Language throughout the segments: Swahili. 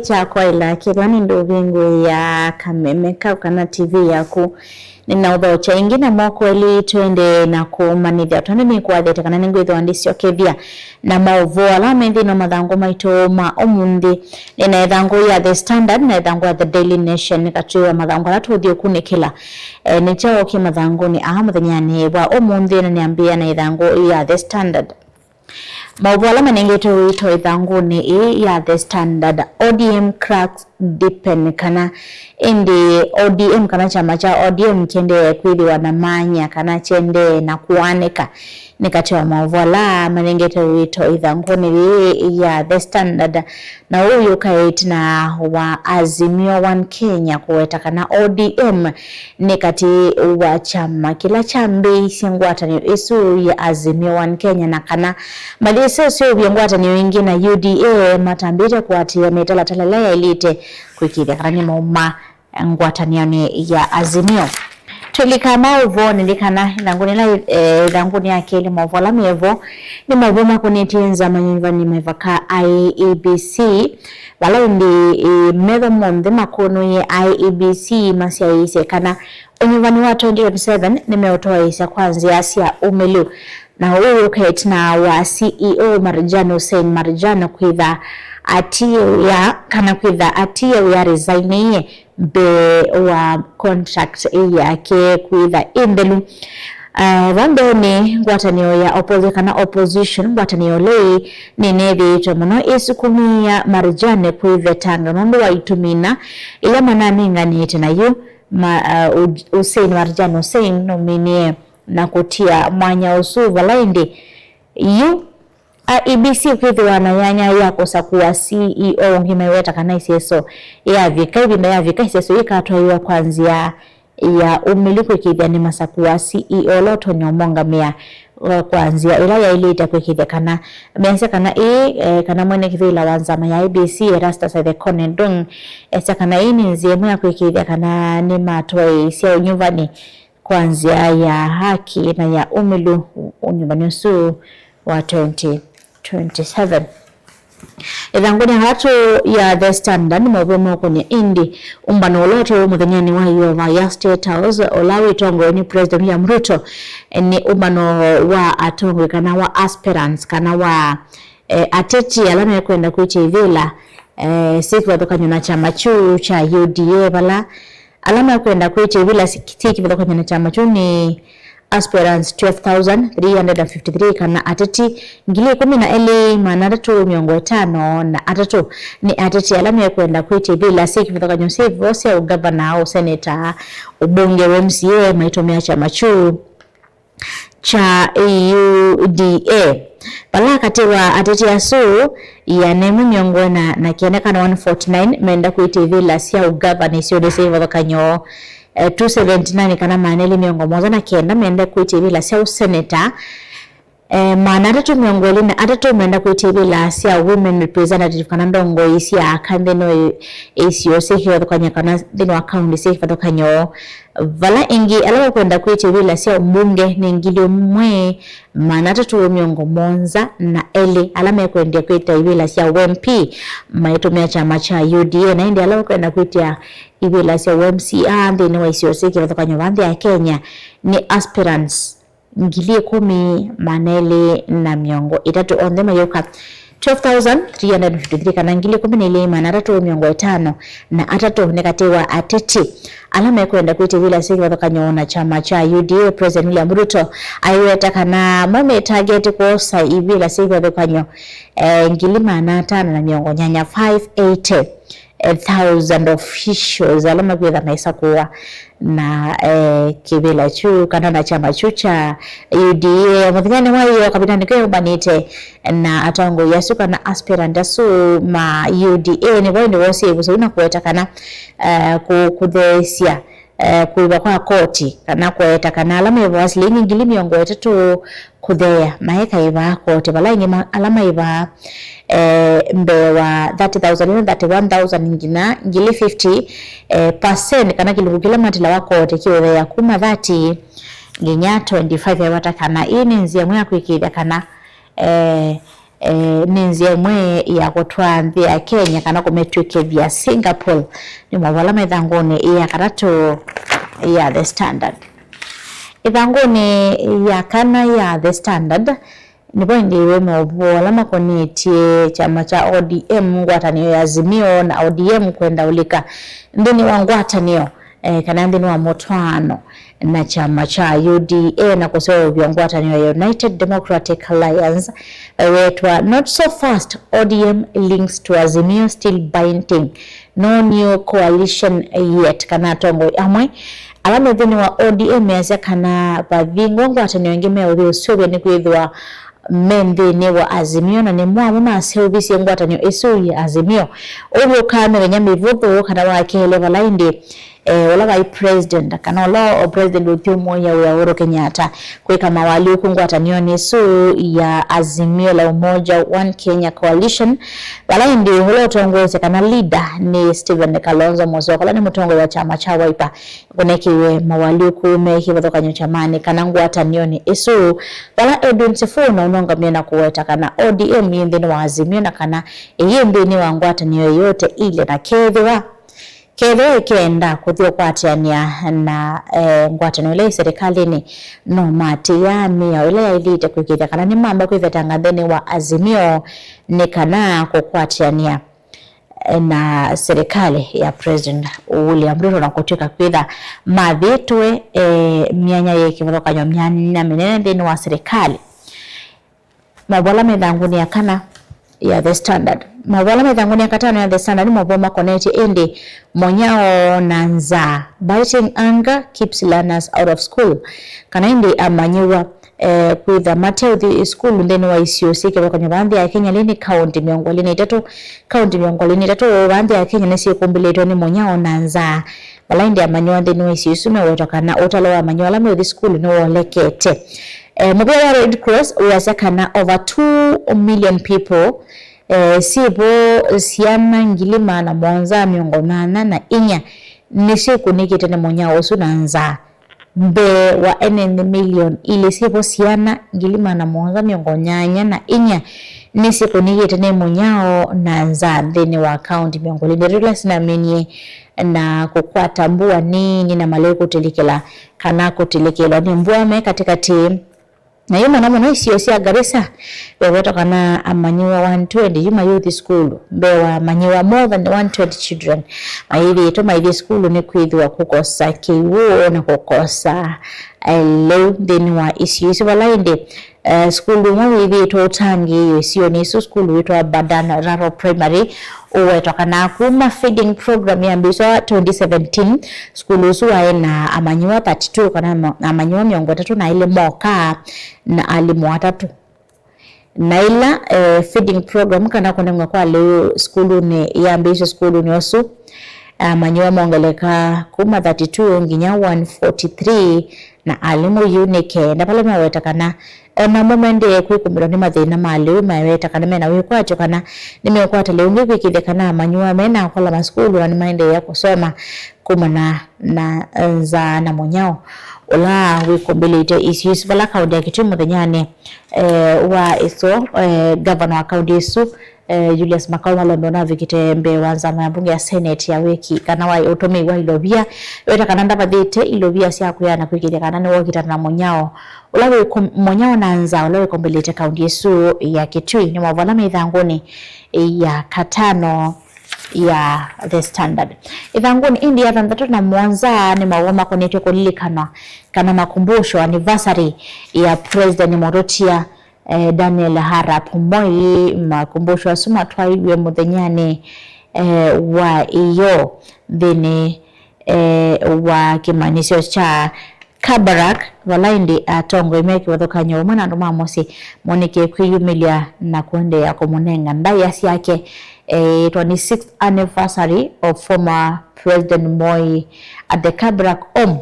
Chako ila kidwani ndo vingu ya kamemeka ukana TV yaku nina udhocha ingine moko eli tuende na kumanithia tuende ni kuadhete kana ningu idho andisi okevia na mauvo alame hindi no madhangu maito umundi nina idhangu ya The Standard na idhangu ya The Daily Nation katuwa madhangu alatu udhiyo kune kila ni chao ki madhangu ni ahamuthanyani wa umundi na niambia na idhangu ya The Standard. Mauvala manengeto wito idhanguni ya The Standard. ODM cracks deepen kana indi ODM kana chama cha ODM chende kwili wanamanya kana chende na kuaneka nikatiwa mauvala manengeto wito idhanguni ya The Standard na huyu kaiti na wa Azimio One Kenya kuweta kana ODM nikati wa chama kila chambi singwata ni isu ya Azimio One Kenya na kana malise sio vyongwata ni wengi na UDA matambite kuatia metala talala elite kuikidha karani mauma ngwataniani ya Azimio. Tulika mauvo nilikana languni ya kele mauvo la mievo ni mauvo makunitienza manyiva ni mevaka IEBC wala ndi mevo monde makono ye IEBC masia ise kana unyivani wa 2027 ni meotoa isa kwanzi asia umelu na huyu kaitna wa CEO Marjan Hussein Marjan kwitha atiyo ya kana kwitha atiyo ya resign be wa contract yake kwitha indelu Rando ni ngwatanio ya opposition ngwatanio lei ni nevi tomono isukumia Marjan kwitha tanga nondo wa itumina ila manani ngani tena yu Hussein Marjan Hussein nominie na kutia mwanya usuva laindi yu IEBC kwithu wanayanya yako sakuwa CEO ngimeweta kana iseso ya vika hivi ya vika iseso ikatwa kwanzia ya umiliku kithia ni masakuwa CEO loto nyomonga mea kwanzia ila ya ilita kwikithia kana meanse kana kana mwene kithila wanzama ya IEBC Erastus the Conendung esa kana ni nziemu ya kwikithia kana ni matwa isia unyuvani kwanzia ya haki na ya umilu unyumbani usu wa 2027. Idhanguni hatu ya The Standard mwabemo kwenye indi umbano uloto mudhanyani wa hiyo ya State House olawi tongo ni President William Ruto ni umbano wa atongo kana wa aspirants kana wa ateti alama ya kuenda kuiche vila siku wadoka nyuna chama chuu cha UDA bala alama ya kuenda kuiche vila sikitiki wadoka nyuna chama chuu ni aspirants 12,353 kana ateti ngili 10 manatatu miongo 5 na atatu ni ateti alama ya kuenda kuiche bila siki kutoka nyusi vosi ya ugavana au seneta ubunge wa MCA maitomea chama chuu cha UDA pala katiwa ateti ya suu ya nemu miongo na kianeka na 149 meenda kuiche bila siya ugavana isiyo desi kutoka nyo 279 kana maneli miongo moja na kenda meenda kuitibila sia useneta maana atatu miongo elina atatu meenda kuitibila sia women representative kana ndongo isi ya kandeno isi yose hiyo kanya kana dino account isi hiyo kanyo vala ingi alawa kuenda kuitibila sia mbunge ni ngili mwe maana atatu miongo monza na eli alama ya kuendia kuitibila sia WMP maitumia chama cha UDA na indi alawa kuenda kuitia ibila sia WMCA ndini wa isi yose hiyo kanyo vande ya Kenya ni aspirants ngili 10 manele na miongo itatu ondema yoka 12,353 kana ngili 10 manatatu miongo 5 na atatu nekatiwa ateti alama ya kuenda kuiti vila siki watoka nyona chama cha UDA President William Ruto aiweta kana mame target kosa ivila siki watoka nyo ngili manatana na miongo nyanya 580,000 officials alama kwa maisa kuwa na kibila chu kana na chama chu cha UDA mwadhani wayo kapitani kwa ubanite na atongo yasu kana aspirant asu ma UDA ni wende wasi kusuna kuweta kana kudhesia kuiba kwa koti kana kuweta kana alama ya waslingi ngili miongo etatu kudhea maeka iba koti bala ingi alama iba mbewa 30,000 31,000 ngina ngili 50% kana kilukila matila wakote kiwe ya kuma 30 nginya 25 ya watakana ini nzia mwa kuikida kana ninzi mwe ya kutwa nthi ya Kenya kana kumetwike vya Singapore ni mawala methanguni ya karatu ya The Standard. Ithanguni ya kana ya The Standard nipo ndiwe mawala makonetie chama cha ODM ngwatanio ya Azimio na ODM kwenda ulika ndini wa ngwatanio kana ndini wa motwano na chama cha UDA na kusoa ngwatanio ya United Democratic Alliance wetwa not so fast ODM links to Azimio still binding no new coalition yet kana tongo amwe alame ndini wa ODM ya kana bavingo ngwatanio ngime ya usobe ni kwithwa mende ni wa Azimio na ni mwamu masehubisi ngwatanio isu ya Azimio ubu kame wenyame vudu kana wakele walaindi wala wa president kana wala president utumo ya Uhuru Kenyatta kweka mawali ngwatanio ni isu ya Azimio la Umoja One Kenya Coalition walaindi hulo tongoze kana leader ni Stephen Kalonzo Musyoka ni mutongo wa chama cha Wiper kunekiwe mawali kume hibato kanyo chamani kana ngwatanio ni isu wala Edwin Sifuna unonga miena kuweta kana ODM yindi ni wa Azimio na kana yindi ni wa ngwatanio yote ile na kedwa kenda kuthio kwatiania na ngwatanio ile serikali ni no mati ya mia ile ya ilite kwikita kana ni mamba kwivetangatheni wa Azimio ni kana kukwatiania na serikali ya President William Ruto na kutoka kwitha mathitwe mianya yeki mthokanywa myanya minene thini wa serikali mabwala methanguni ya kana ya The Standard. Mawala methanguni ya katano ya The Standard maboma koneti indi monyao nanza biting anger keeps learners out of school. Kana indi amanyiwa kwitha Mateo school ndeni wa ICOC kwa kwenye bandhi ya Kenya lini county miongolini itatu bandhi ya Kenya nesi kumbileto ni monyao nanza wala indi amanyiwa ndeni wa ICOC mewetokana utalawa amanyiwa lame uthi school ni wolekete. Mobile Red Cross uyasakana over 2 million people sibo siana ngilima na mwanza miongonana na inya nishiku nikitene monyao sunanza mbe wa NN million ili sibo siana ngilima na mwanza miongonyanya na inya nishiku nikitene monyao nanza dheni wa account miongolini regulars na menye na kukwata mbua nini na maleko telikela kanako telikela ni mbuame katika team na yuma namo no ICOC Garissa weweto kana amanyiwa 120 yuma youth school bewa manyiwa more than 120 children maili to maili school ni kwithwa kukosa kiwo na kukosa leo deni wa ICOC walainde school mwa hivi to tangi sio ni school witwa Badana Rural Primary uweto kana kuma feeding program ya mbiswa 2017 school usuwa na amanyiwa 32 kana amanyiwa miongo 3 na ile moka na alimu 3 na ila feeding program kana kuna kwa leo school ni ya mbiswa school ni osu amanyiwa mongeleka kuma 32 nginya 143 na alimu unique na pale maweta kana na momende kwikumbira ni mathina maliu maweta kana mena wikwacho kana nimekwata leo ngikide kana amanyua mena akola maskulu ni maende ya kusoma kuma na za na monyao ola wikumbelete issues bala kaudi ya kitimu thanyane wa iso governor wa kaudi isu Julius Makau Londona vikitembe wanza mabunge ya Senate ya wiki kana wa utome wa Ilobia weta kana ndabathite Ilobia cia kuyana kwikire kana ni wokita na monyao ulawe monyao nanza ulawe kombelete kaunti yesu ya Kitui ni mwavala mithanguni ya katano ya The Standard. Ithanguni India thandatu na mwanza ni mawoma konetwe kulilikana kana makumbusho anniversary ya President Morotia Daniel Arap Moi makumbusho asuma twaiwe muthenyane wa iyo thini wa kimanisho cha Kabarak walaindi atongo imeki wathokanyo mwana ndo mamosi monike kwiyumilia na kuende ya komunenga ndayasi yake 26th anniversary of former President Moi at the Kabarak home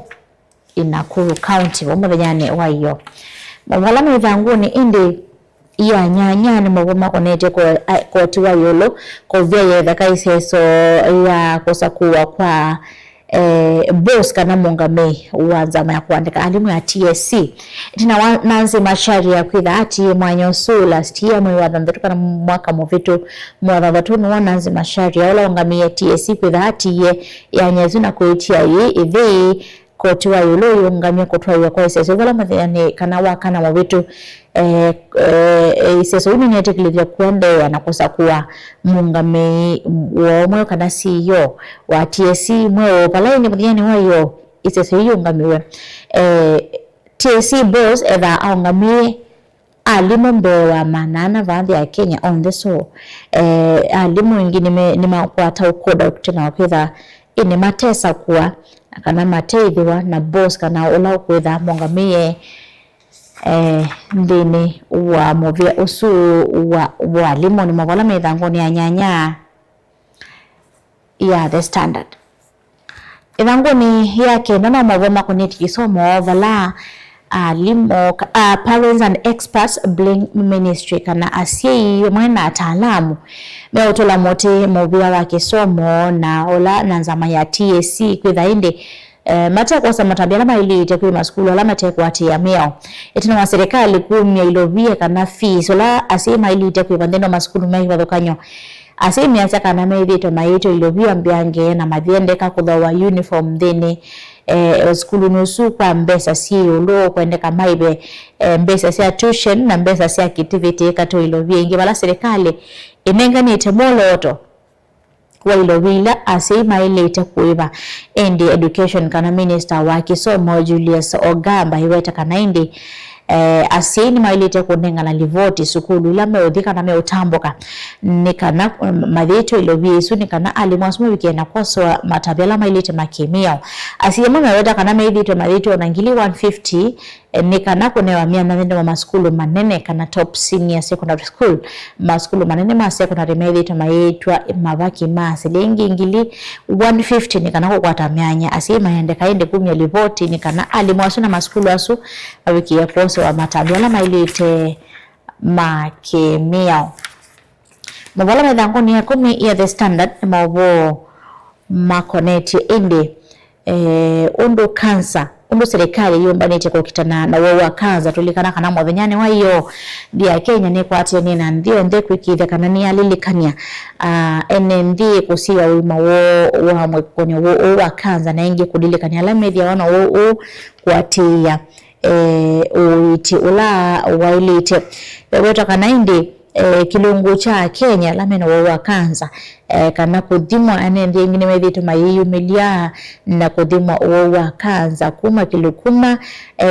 in Nakuru County muthenyane wa iyo mwala mwithanguni indi iya nyanya ni mwoma konete kwa tiwa yolo kwa vya yetha kaiseso ya kosa kuwa kwa boss kana mungame uanza ya kuandika alimu ya TSC tina Nancy Macharia kwitha ati mwanyosu last year mwe wathanthatu kana mwaka muvitu mwathanthatu no Nancy Macharia ola ungamie TSC kwitha ati ya nyezu na kuitia ithi kotiwa yulo yungamia kotwa kwa iseso wala mathani kana wakana muvitu iseso uni nyetekilithia kuendewa na kusa kuwa mungame womwe kana CEO wa TSC mwe palaini muthiani wayo iseso yungamiwe TSC boss etha aungamie alimu mbewa manana vaadhi ya Kenya on the soul alimu ingi nimakwata ukoda kutena wakwitha ini matesa kuwa kana mateithiwa na boss kana ula kwitha mongamie ndini wa movia usu wa alimu ni mavala mithangoni ya nyanya ya The Standard ithangoni yake nana mavoma kuniti kisomo vala limo parents and experts blame ministry kana asiye mwana ataalamu meotola mote movia wa kisomo na ola nanzama ya TSC kwitha inde mate kwa matabia lama ili itakuwa maskulu lama tekwa tia meo etina wa serikali kumya ilovia kana fees ola asema ili itakuwa bandeno maskulu mai wathokanyo asema yasa kana meithito maito ilovia mbiange na mathiendeka kuthowa uniform thini skulu nusu kwa mbesa siyo lo kuendeka maibe mbesa sia tuition na mbesa sia activity kato ilovia ingi wala serikali inenganite moloto wa ilovila asema ile itakuiva endi education kana minister wa kisomo Julius Ogamba iweta kana indi asini mailite kunenga na livoti sukulu ila meudhika na meutamboka nikana madhito ilovia isu nikana alimwasumu wiki na kwaso matabela mailite makimia asiyema meweta kana meidhito madhito nangili 150 nikana kunewa mia nandende wa maskulu manene kana top senior secondary school maskulu manene ma secondary meidhito maitwa mabaki maasilingi ingili 150 nikana kukwata mianya asiyema yandeka inde kumya livoti nikana alimwasu na maskulu asu wiki ya koso wa matabela mailite makimia mavala medhangoni ya kumi ya The Standard mabo makoneti indi undu kansa undu serikali yombanite kwa kitana na wawa kanza tulikana kana mwavenyane wa iyo dia Kenya ni kwa ati nina ndio nde kwikithia kana ni alilikania NND kusiwa wima wa mwekoni wa kanza na ingi kudilikania la media wana kuatia uiti ula wailite weta kana indi kilungu cha Kenya lamena wa kanza kana kudimwa anende ingine medhito mayiyu milia na kudimwa wa kanza kuma kilukuma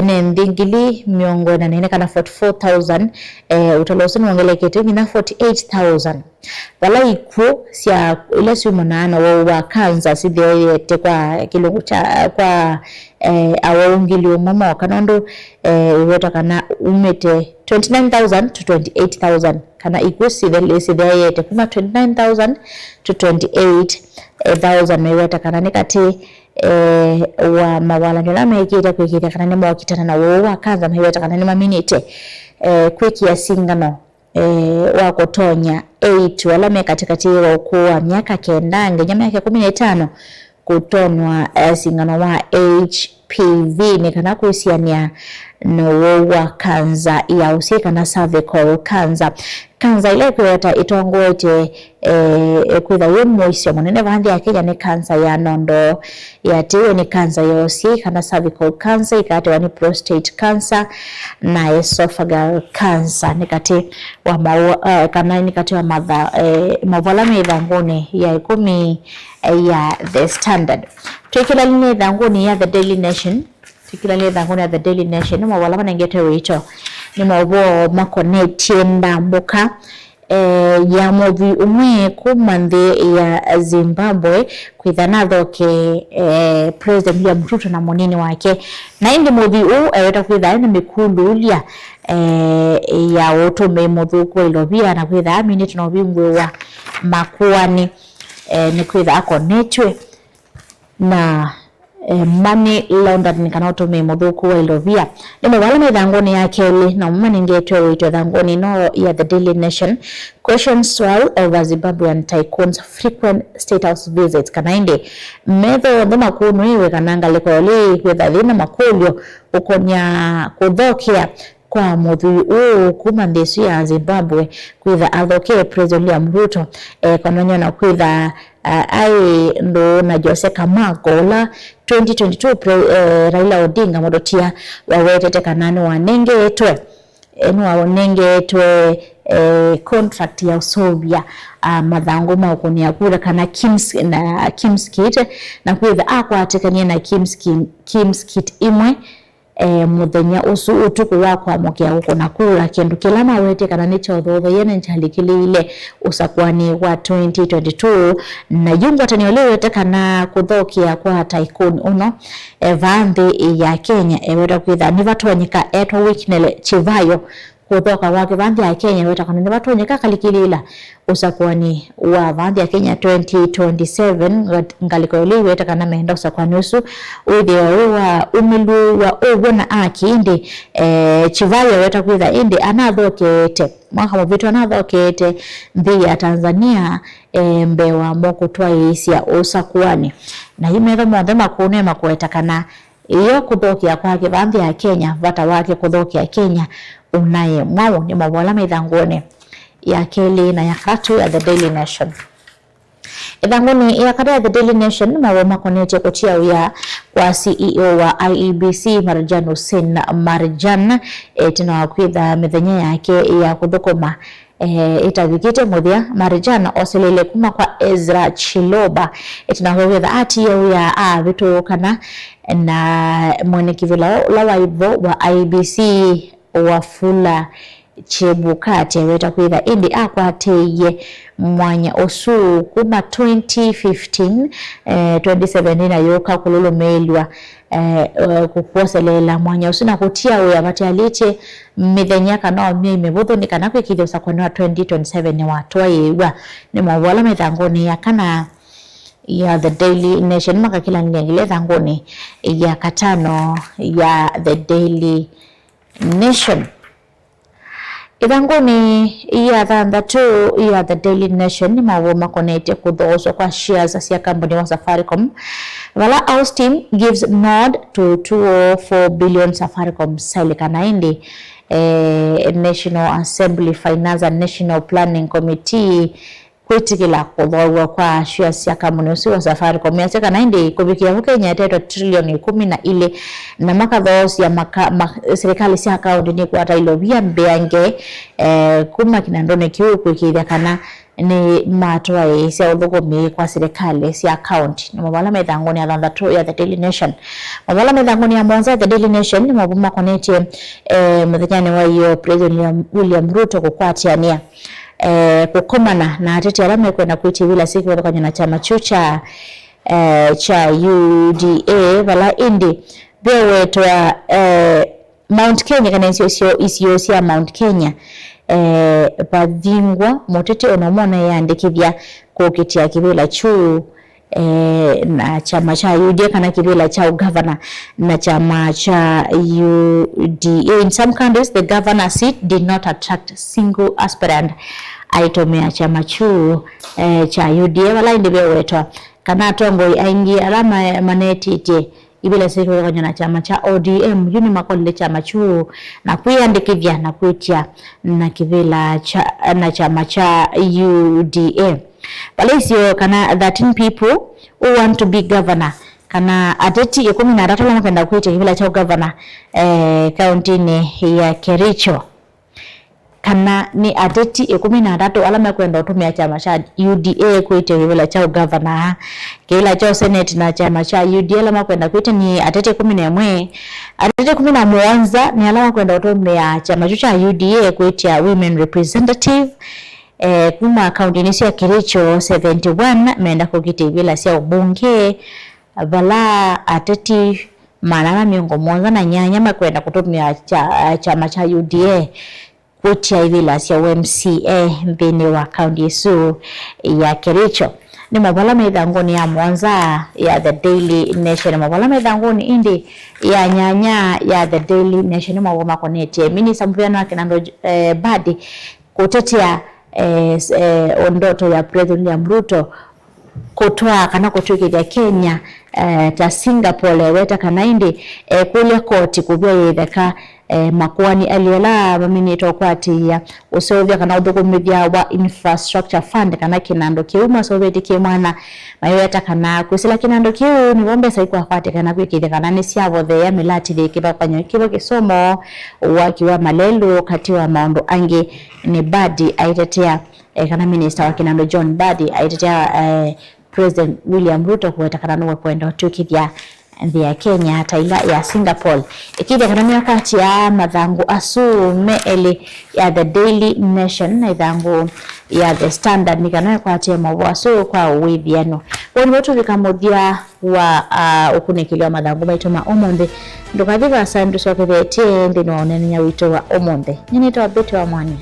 nendingili miongo na nene kana 44,000 utalosini wangelekete ngina 48,000 wala iku siya ila siyo manana wa kanza sidhiyete kwa kilungu cha kwa awaungili umama wakanondo uweta kana umete 29,000 to 28,000 kana iku sidhiyete kuma 29,000 to 28,000 meweta kana nikati wa mawala nyola mekita kwekita kana nima wakitana na wa kanza meweta kana nima minite kweki ya singano wako tonya 8 wala mekatikati wa ukuwa miaka kendange nyama yake 15 kutonwa singano wa HPV ni kana kuhusiania no wa kanza ya usika na cervical cancer kanza ile kweta itongoete kwitha wemoisyo munene vandi ya Kenya ni kanza ya nondo ya tiwe ni kanza ya usika na cervical cancer ikate ni prostate cancer na esophageal cancer nikati wa kana nikati wa mavala mithangoni ya 10 ya The Standard tukila line dhangoni ya The Daily Nation tukila dhangoni ya The Daily Nation ni mawala manengete wito ni mawo makoneti ndambuka ya movi umwe kumandhe ya Zimbabwe kwithana thoke President William Ruto na monini wake na indi movi weta kwitha na mikulu ulia ya otome mothuko ilovia na kwitha minute no bingwe wa makuani ni kwitha akonetwe na money laundering kana utume muthuku wa ilovia nimo wala mithangoni ya keli na mmaningetwe wito thangoni no ya the Daily Nation questions swirl over Zimbabwean tycoons frequent state house visits kana indi metho ndema kunu iwe kana ngalikoli kwetha thina makulyo ukonya kuthokia kwa muthui kuma ndesu ya Zimbabwe kwitha athokie President William Ruto kanonyo na kwitha ai ndo na Jose Kamagola 2022 Raila Odinga mudotia wawetete kanani wanengetwe wanengetwe contract ya usobia mathangu maukunia kura kana Kim's Kit na kwitha akwatekania na Kim's Kit imwe muthenya usu utuku wakwa mokia uko na kura kindu kila mawete kana ni chothotho yene nchalikilile usakwani wa 2022 na yungwa taniolewete kana kuthokia kwa tycoon uno vanthi ya Kenya weta kwitha ni vatonyeka etwa Wycliffe Chivayo kuthoka wake vanthi ya Kenya weta kana ni vatonyeka kalikilila usakwani wa vanthi ya Kenya 2027 ngalikoliwe weta kana menda usakwani usu uthio wa umilu wa ubona akindi Chivayo weta kwitha indi anathokete mwaka muvitu anathokete nthi ya Tanzania mbewa moko twaisia usakwani na imetho monthe makune makweta kana iyo kuthokia kwake vanthi ya Kenya vata wake kuthokia Kenya unaye mwao ni mawala mithangone ya keli na ya katu ya the Daily Nation. Ithangoni ya katu ya the Daily Nation mawoma konete kutia ya kwa CEO wa IEBC Marjan Hussein Marjan tunawakwitha mithenya yake ya kuthukuma itavikite muthia Marjan oselele kuma kwa Ezra Chiloba tunawakwitha ati ya vitu kana na mwenekivila la waivo wa IEBC Wafula Chebukati weta kwitha indi akwateye mwanya osu kuma 2015 2017 na yoka kululu meilwa kukuoselela mwanya osu na kutia uya matialite mithenya kana omia imebuthu ni kana kwikithia usakwani wa 2027 ni watwa yewa ni mawala mithangoni ya kana ya the Daily Nation maka kila ngile thangoni ya katano ya the Daily Nation. Ithangoni ya thanthatu ya the Daily Nation ni mawoma konete kuthoso kwa shares cia company wa Safaricom. Vala Austin gives nod to 204 billion Safaricom sale kana indi National Assembly Finance and National Planning Committee kwitikila kuthowa kwa shares cia company wa Safaricom ya kana indi kubikia Kenya teto trilioni 12 na makathosi ya serikali cia account ni kwa tailobia mbeange kuma kinandone kiu kwikithia kana ni matwa cia uthugumi kwa serikali cia account ni mabala methangoni ya thanthatu ya the Daily Nation. Mabala methangoni ya mwanza the Daily Nation ni mabuma konetie muthenya wa iyo President William Ruto kukwatiania kukomana na atete alama kwenda kwiti wila siku wakanya na chama chucha cha UDA vala indi bewetwa Mount Kenya kana isio cia Mount Kenya bathingwa motete onomona yandikithia kukitia kibila chu na chama cha UDA kana kibila cha governor na chama cha UDA. In some countries the governor seat did not attract single aspirant aitomea chama chu cha UDA wala indibe wetwa kana tongoi aingi alama manetite ibila siku wakanya na chama cha ODM yuni makolile chama chu na kuiandikithia na kuitia na kibila cha na chama cha UDA. Palaisio kana 13 people who want to be governor kana ateti 13 lama kwenda kuitia kibila cha governor county ni ya Kericho kana ni ateti 13 alama kwenda utumia chama cha UDA kuitia kibila cha governor kila cha senate na chama cha UDA alama kwenda kuitia ni ateti 11 ateti 11 ni alama kwenda utumia chama cha UDA kuitia women representative kuma county ni cia Kericho 71 menda kugiti bila cia ubunge vala ateti manana miongo mwanza na nyanya makwenda kutumia chama cha UDA kutia bila cia MCA mbini wa county su ya Kericho. ni mavala methanguni ya Mwanza ya The Daily Nation, mavala methanguni indi ya nyanya ya The Daily Nation mawoma konetie Minister Muvyano wa Kinando Badi kutetea ondoto ya President William Ruto kutoa kana kutukiria Kenya ta Singapore weta kana indi kulia koti kubya yetheka makwani aliola maminito kwati ya usovya kana uthugumithia wa infrastructure fund kana kinando kiuma soveti kimwana mayeta kana kusila kinando kiu ni bombe sai kwa kwati kana kwikire kana ni siavo the ya milati de kibakanyo kilo kisomo wakiwa malelu kati wa maondo ange ni Badi aitetea kana minister wa kinando John Badi aitetea President William Ruto kuweta kana nuwe kwenda tukithia nthi ya Kenya hata ila ya Singapore ikija kana wakati ya mathangu asume eli ya The Daily Nation na ithangu ya The Standard ni kana kwa tema waso kwa withiano woni watu bikamuthia wa ukunikilwa mathangu maitu ma omonde ndukathiga sandu sokethetie ndi no onenya wito wa omonde nyinito abete wa mwanya